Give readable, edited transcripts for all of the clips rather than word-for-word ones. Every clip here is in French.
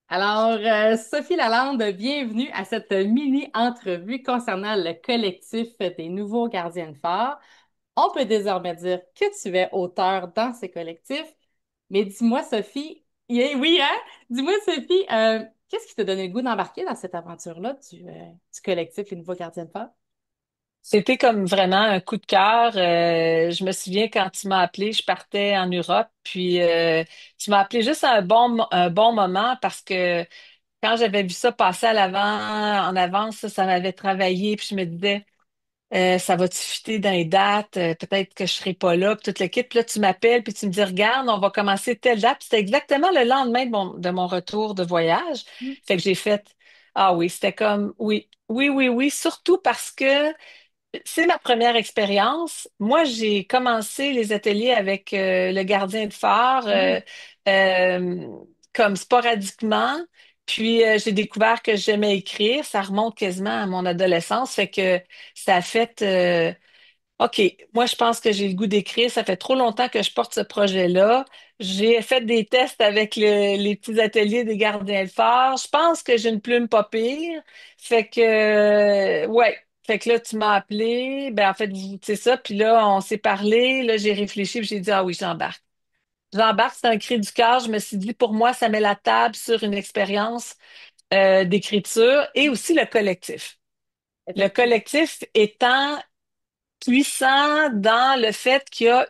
Sophie Lalande, bienvenue à cette mini-entrevue concernant le collectif des nouveaux gardiens de phare. On peut désormais dire que tu es auteur dans ces collectifs, mais dis-moi, Sophie, oui, hein? Dis-moi, Sophie, qu'est-ce qui t'a donné le goût d'embarquer dans cette aventure-là du collectif Les Nouveaux Gardiens de Phare? C'était comme vraiment un coup de cœur. Je me souviens quand tu m'as appelé, je partais en Europe, puis tu m'as appelé juste à un bon moment parce que quand j'avais vu ça passer à l'avant, en avance, ça m'avait travaillé, puis je me disais, ça va-tu fitter dans les dates? Peut-être que je serai pas là, puis toute l'équipe. Puis là, tu m'appelles, puis tu me dis, regarde, on va commencer telle date. Puis c'était exactement le lendemain de mon retour de voyage. Fait que j'ai fait, ah oui, c'était comme, oui, oui, oui, oui, surtout parce que c'est ma première expérience. Moi, j'ai commencé les ateliers avec le gardien de phare Mhm. euh, comme sporadiquement. Puis j'ai découvert que j'aimais écrire. Ça remonte quasiment à mon adolescence. Fait que ça a fait OK, moi je pense que j'ai le goût d'écrire. Ça fait trop longtemps que je porte ce projet-là. J'ai fait des tests avec les petits ateliers des gardiens de phare. Je pense que j'ai une plume pas pire. Fait que ouais. Fait que là, tu m'as appelé. Ben en fait, c'est ça. Puis là, on s'est parlé. Là, j'ai réfléchi, puis j'ai dit, ah oui, j'embarque. J'embarque, c'est un cri du cœur. Je me suis dit, pour moi, ça met la table sur une expérience d'écriture et aussi le collectif. Le Effectivement. collectif étant puissant dans le fait qu'il y a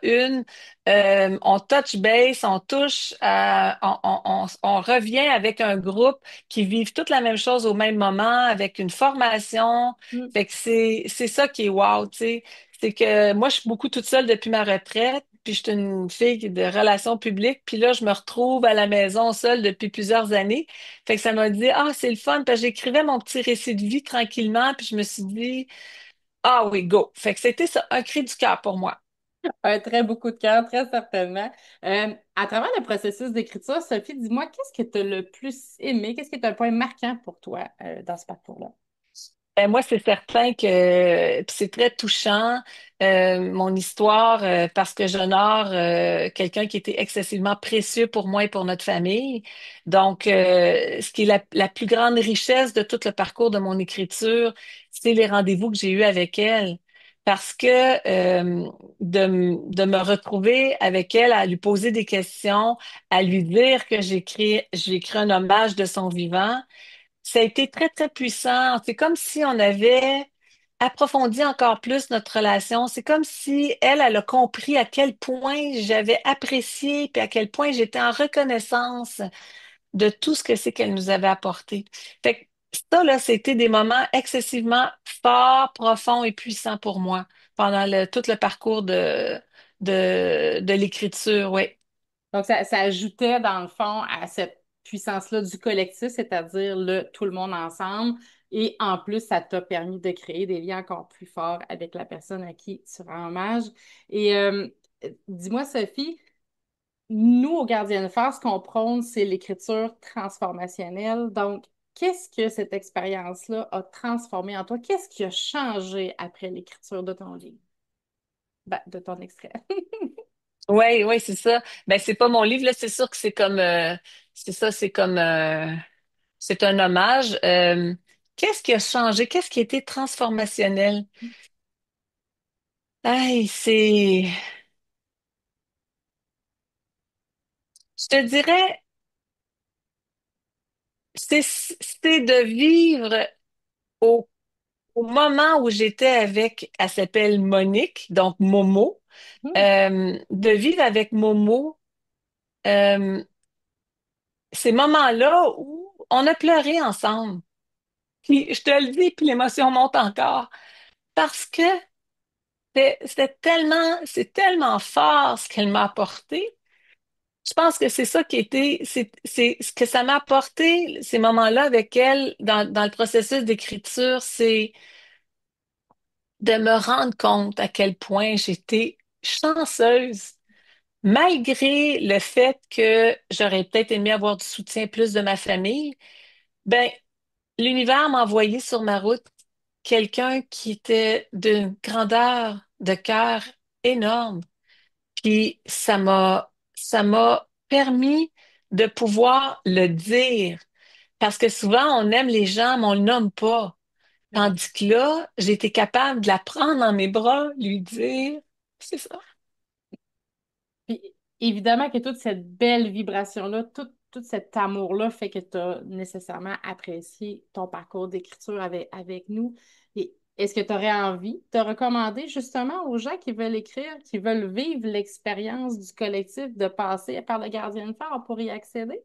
on touch base, on touche, on revient avec un groupe qui vivent toute la même chose au même moment, avec une formation. Fait que c'est ça qui est wow, tu sais. C'est que moi, je suis beaucoup toute seule depuis ma retraite, puis je suis une fille de relations publiques, puis là, je me retrouve à la maison seule depuis plusieurs années. Fait que ça m'a dit, ah, c'est le fun, parce que j'écrivais mon petit récit de vie tranquillement, puis je me suis dit, ah oui, go. Fait que c'était ça, un cri du cœur pour moi. Un très beau coup de cœur, très certainement. À travers le processus d'écriture, Sophie, dis-moi, qu'est-ce que tu as le plus aimé? Qu'est-ce qui est un point marquant pour toi dans ce parcours-là? Ben, moi, c'est certain que puis c'est très touchant, mon histoire, parce que j'honore quelqu'un qui était excessivement précieux pour moi et pour notre famille. Donc, ce qui est la plus grande richesse de tout le parcours de mon écriture, c'est les rendez-vous que j'ai eus avec elle. Parce que de me retrouver avec elle, à lui poser des questions, à lui dire que j'ai écrit un hommage de son vivant. Ça a été très, très puissant. C'est comme si on avait approfondi encore plus notre relation. C'est comme si elle a compris à quel point j'avais apprécié, puis à quel point j'étais en reconnaissance de tout ce que c'est qu'elle nous avait apporté. Fait que ça, là, c'était des moments excessivement forts, profonds et puissants pour moi pendant tout le parcours de l'écriture, oui. Donc, ça ajoutait, dans le fond, à cette puissance-là du collectif, c'est-à-dire le tout le monde ensemble. Et en plus, ça t'a permis de créer des liens encore plus forts avec la personne à qui tu rends hommage. Et dis-moi, Sophie, nous, au Gardien de Phare, ce qu'on prône, c'est l'écriture transformationnelle. Donc, qu'est-ce que cette expérience-là a transformé en toi? Qu'est-ce qui a changé après l'écriture de ton livre? Ben, de ton extrait. Oui, oui, c'est ça. Ben, c'est pas mon livre, là, c'est sûr que c'est ça, c'est comme, c'est un hommage. Qu'est-ce qui a changé? Qu'est-ce qui a été transformationnel? Hey, je te dirais, c'est de vivre au, au moment où j'étais avec, elle s'appelle Monique, donc Momo, de vivre avec Momo, euh, ces moments-là où on a pleuré ensemble. Puis je te le dis, puis l'émotion monte encore. Parce que c'est tellement fort ce qu'elle m'a apporté. Je pense que c'est ça qui était, c'est ce que ça m'a apporté, ces moments-là avec elle dans le processus d'écriture, c'est de me rendre compte à quel point j'étais chanceuse, malgré le fait que j'aurais peut-être aimé avoir du soutien plus de ma famille. Ben, l'univers m'a envoyé sur ma route quelqu'un qui était d'une grandeur de cœur énorme. Puis ça m'a permis de pouvoir le dire. Parce que souvent, on aime les gens, mais on le nomme pas. Ouais. Tandis que là, j'ai été capable de la prendre dans mes bras, lui dire, c'est ça. Puis évidemment que toute cette belle vibration-là, tout cet amour-là fait que tu as nécessairement apprécié ton parcours d'écriture avec nous. Et est-ce que tu aurais envie de recommander justement aux gens qui veulent écrire, qui veulent vivre l'expérience du collectif, de passer par le Gardien de Phare pour y accéder?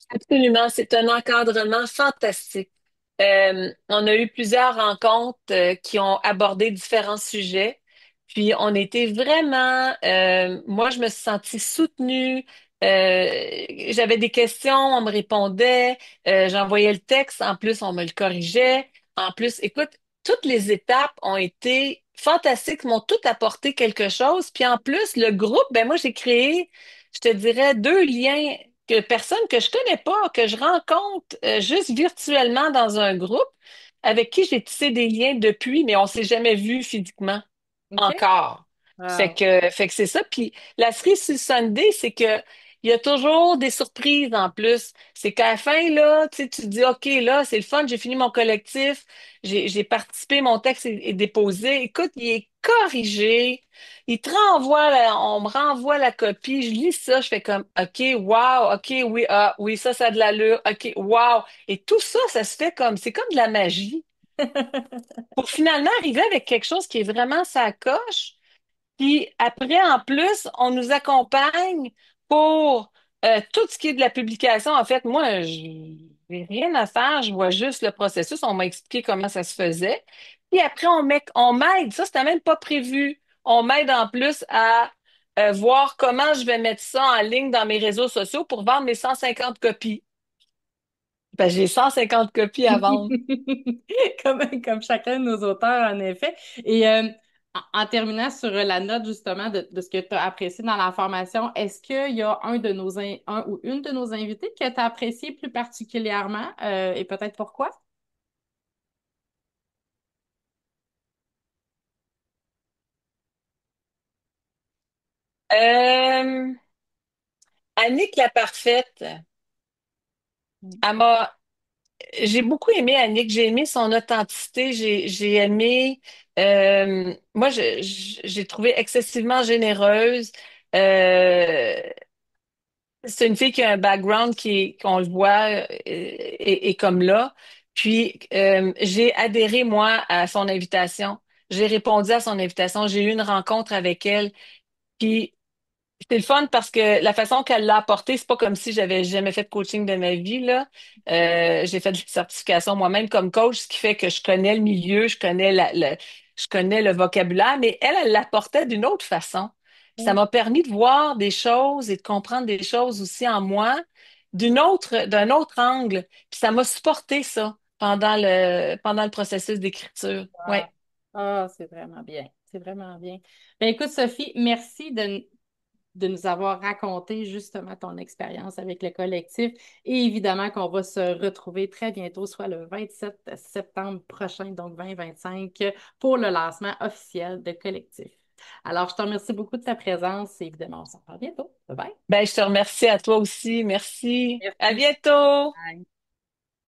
Absolument, c'est un encadrement fantastique. On a eu plusieurs rencontres qui ont abordé différents sujets. Puis on était vraiment, moi je me suis sentie soutenue. J'avais des questions, on me répondait, j'envoyais le texte, en plus on me le corrigeait. En plus, écoute, toutes les étapes ont été fantastiques, m'ont toutes apporté quelque chose. Puis en plus, le groupe, ben moi j'ai créé, je te dirais, deux liens que personne que je connais pas, que je rencontre juste virtuellement dans un groupe, avec qui j'ai tissé des liens depuis, mais on s'est jamais vu physiquement OK? encore. Fait Wow. que, fait que c'est ça. Puis la cerise sur le Sunday, c'est que il y a toujours des surprises en plus. C'est qu'à la fin, là, tu sais, tu te dis, OK, là, c'est le fun, j'ai fini mon collectif, j'ai participé, mon texte est déposé. Écoute, il est corrigé. On me renvoie la copie, je lis ça, je fais comme, OK, wow, OK, oui, ah, oui, ça a de l'allure, OK, wow. Et tout ça, ça se fait comme, c'est comme de la magie. Pour finalement arriver avec quelque chose qui est vraiment sa coche. Puis après, en plus, on nous accompagne pour tout ce qui est de la publication. En fait, moi, je n'ai rien à faire, je vois juste le processus. On m'a expliqué comment ça se faisait. Puis après, on m'aide. Ça, c'était même pas prévu. On m'aide en plus à voir comment je vais mettre ça en ligne dans mes réseaux sociaux pour vendre mes 150 copies. Ben, j'ai 150 copies à vendre. Comme chacun de nos auteurs, en effet. Et en terminant sur la note justement de ce que tu as apprécié dans la formation, est-ce qu'il y a un ou une de nos invités que tu as apprécié plus particulièrement et peut-être pourquoi? Euh, Annick la parfaite, elle m'a j'ai beaucoup aimé Annick, j'ai aimé son authenticité, j'ai aimé, moi j'ai trouvé excessivement généreuse. Euh, c'est une fille qui a un background qu'on le voit, et comme là. Puis j'ai adhéré moi à son invitation, j'ai répondu à son invitation, j'ai eu une rencontre avec elle. Puis c'est le fun parce que la façon qu'elle l'a apporté, c'est pas comme si j'avais jamais fait de coaching de ma vie, là. J'ai fait des certifications moi-même comme coach, ce qui fait que je connais le milieu, je connais le vocabulaire, mais elle l'apportait d'une autre façon. Puis ça Oui. m'a permis de voir des choses et de comprendre des choses aussi en moi d'un autre angle. Puis ça m'a supporté ça pendant le processus d'écriture. Wow. Ouais. Ah, c'est vraiment bien. C'est vraiment bien. Ben, écoute, Sophie, merci de nous avoir raconté justement ton expérience avec le collectif. Et évidemment qu'on va se retrouver très bientôt, soit le 27 septembre prochain, donc 2025, pour le lancement officiel de collectif. Alors, je te remercie beaucoup de ta présence et évidemment, on s'en parle bientôt. Bye bye. Ben, je te remercie à toi aussi. Merci. À Merci. bientôt. Bye.